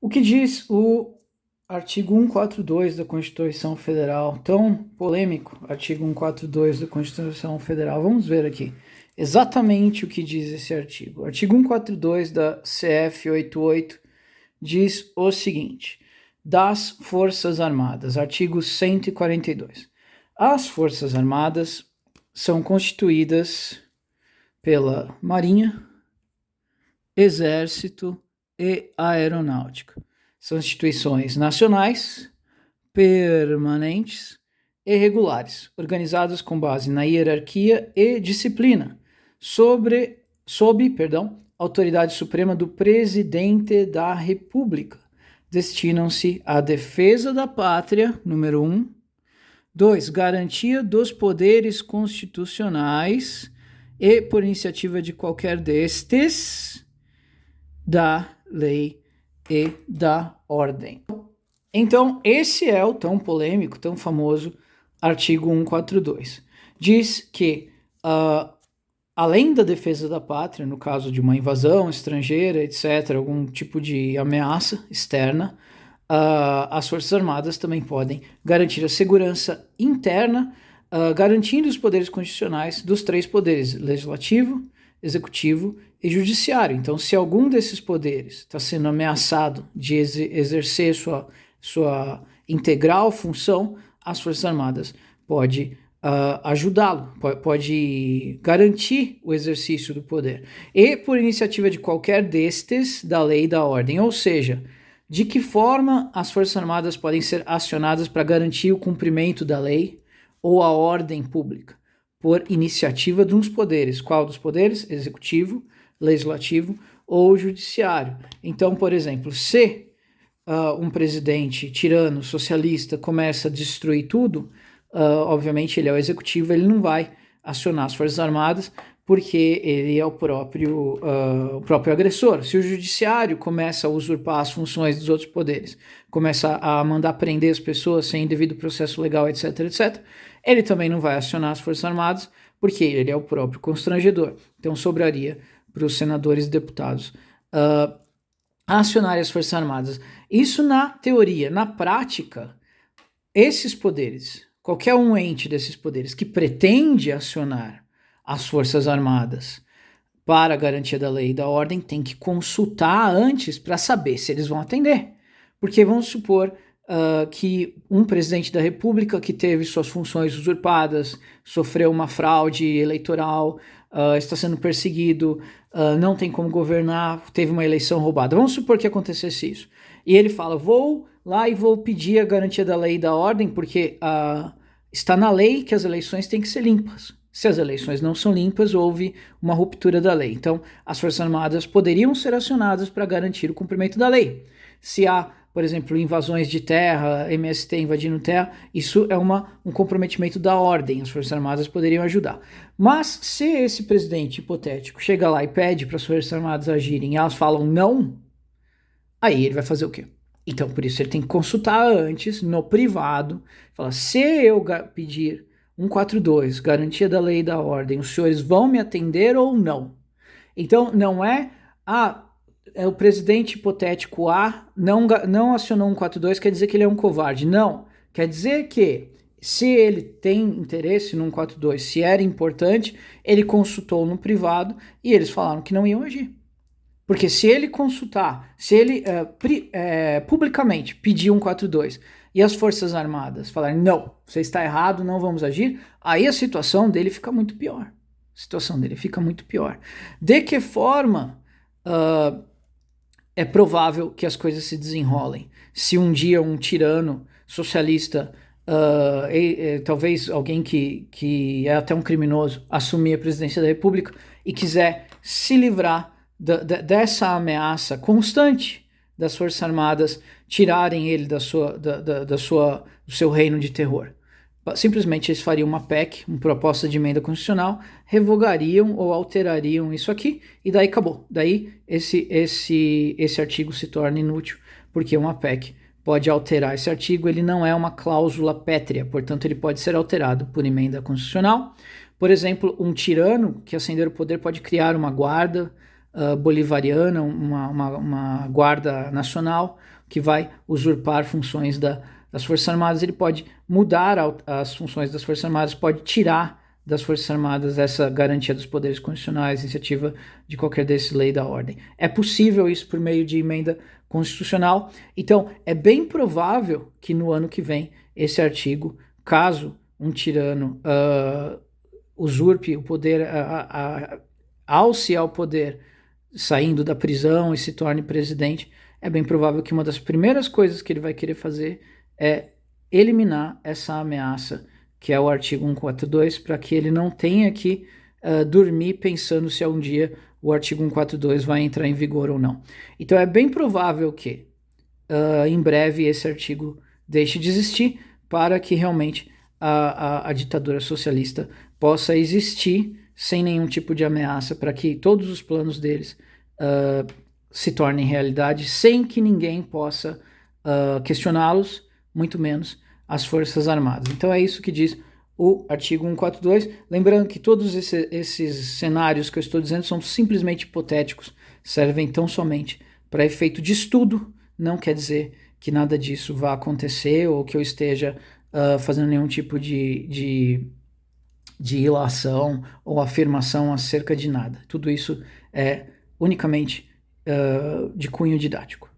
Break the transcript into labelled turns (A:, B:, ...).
A: O que diz o artigo 142 da Constituição Federal, tão polêmico, artigo 142 da Constituição Federal? Vamos ver aqui exatamente o que diz esse artigo. O artigo 142 da CF 88 diz o seguinte: das Forças Armadas, artigo 142. As Forças Armadas são constituídas pela Marinha, Exército e Aeronáutica. São instituições nacionais, permanentes e regulares, organizadas com base na hierarquia e disciplina, sob autoridade suprema do Presidente da República. Destinam-se à defesa da pátria, número 1. 2. Garantia dos poderes constitucionais e, por iniciativa de qualquer destes, da lei e da ordem. Então, esse é o tão polêmico, tão famoso artigo 142. Diz que, além da defesa da pátria, no caso de uma invasão estrangeira, etc., algum tipo de ameaça externa, as Forças Armadas também podem garantir a segurança interna, garantindo os poderes constitucionais dos três poderes: legislativo, executivo e judiciário. Então, se algum desses poderes está sendo ameaçado de exercer sua integral função, as Forças Armadas pode ajudá-lo, pode garantir o exercício do poder. E por iniciativa de qualquer destes, da lei e da ordem. Ou seja, de que forma as Forças Armadas podem ser acionadas para garantir o cumprimento da lei ou a ordem pública? Por iniciativa de uns poderes. Qual dos poderes? Executivo, legislativo ou judiciário. Então, por exemplo, se um presidente tirano, socialista, começa a destruir tudo, obviamente ele é o executivo, ele não vai acionar as Forças Armadas porque ele é o próprio agressor. Se o judiciário começa a usurpar as funções dos outros poderes, começa a mandar prender as pessoas sem devido processo legal, etc., etc., ele também não vai acionar as Forças Armadas porque ele é o próprio constrangedor. Então sobraria para os senadores e deputados acionarem as Forças Armadas. Isso na teoria. Na prática, esses poderes, qualquer um ente desses poderes que pretende acionar as Forças Armadas para a garantia da lei e da ordem tem que consultar antes para saber se eles vão atender. Porque vamos supor que um presidente da República que teve suas funções usurpadas, sofreu uma fraude eleitoral, está sendo perseguido, não tem como governar, teve uma eleição roubada. Vamos supor que acontecesse isso. E ele fala, vou lá e vou pedir a garantia da lei e da ordem, porque está na lei que as eleições têm que ser limpas. Se as eleições não são limpas, houve uma ruptura da lei. Então, as Forças Armadas poderiam ser acionadas para garantir o cumprimento da lei. Se há, por exemplo, invasões de terra, MST invadindo terra, isso é um comprometimento da ordem. As Forças Armadas poderiam ajudar. Mas se esse presidente hipotético chega lá e pede para as Forças Armadas agirem e elas falam não, aí ele vai fazer o quê? Então, por isso, ele tem que consultar antes, no privado, falar, se eu pedir 142, garantia da lei e da ordem, os senhores vão me atender ou não? Então, não é o presidente hipotético A não acionou 142, quer dizer que ele é um covarde. Não, quer dizer que se ele tem interesse no 142, se era importante, ele consultou no privado e eles falaram que não iam agir. Porque se ele consultar, se ele publicamente pedir 142 e as Forças Armadas falarem, não, você está errado, não vamos agir, aí a situação dele fica muito pior. De que forma é provável que as coisas se desenrolem? Se um dia um tirano socialista, talvez alguém que é até um criminoso, assumir a presidência da República e quiser se livrar dessa ameaça constante das Forças Armadas tirarem ele do seu reino de terror. Simplesmente eles fariam uma PEC, uma proposta de emenda constitucional, revogariam ou alterariam isso aqui e daí acabou. Daí esse artigo se torna inútil, porque uma PEC pode alterar esse artigo, ele não é uma cláusula pétrea, portanto ele pode ser alterado por emenda constitucional. Por exemplo, um tirano que ascender o poder pode criar uma guarda bolivariana, uma guarda nacional que vai usurpar funções das Forças Armadas. Ele pode mudar as funções das Forças Armadas, pode tirar das Forças Armadas essa garantia dos poderes constitucionais, iniciativa de qualquer desses lei da ordem. É possível isso por meio de emenda constitucional. Então, é bem provável que no ano que vem esse artigo, caso um tirano usurpe o poder, alce ao poder, saindo da prisão e se torne presidente, é bem provável que uma das primeiras coisas que ele vai querer fazer é eliminar essa ameaça, que é o artigo 142, para que ele não tenha que dormir pensando se um dia o artigo 142 vai entrar em vigor ou não. Então é bem provável que em breve esse artigo deixe de existir para que realmente a ditadura socialista possa existir sem nenhum tipo de ameaça, para que todos os planos deles se tornem realidade, sem que ninguém possa questioná-los, muito menos as Forças Armadas. Então é isso que diz o artigo 142. Lembrando que todos esses cenários que eu estou dizendo são simplesmente hipotéticos, servem tão somente para efeito de estudo, não quer dizer que nada disso vá acontecer ou que eu esteja fazendo nenhum tipo de ilação ou afirmação acerca de nada. Tudo isso é unicamente de cunho didático.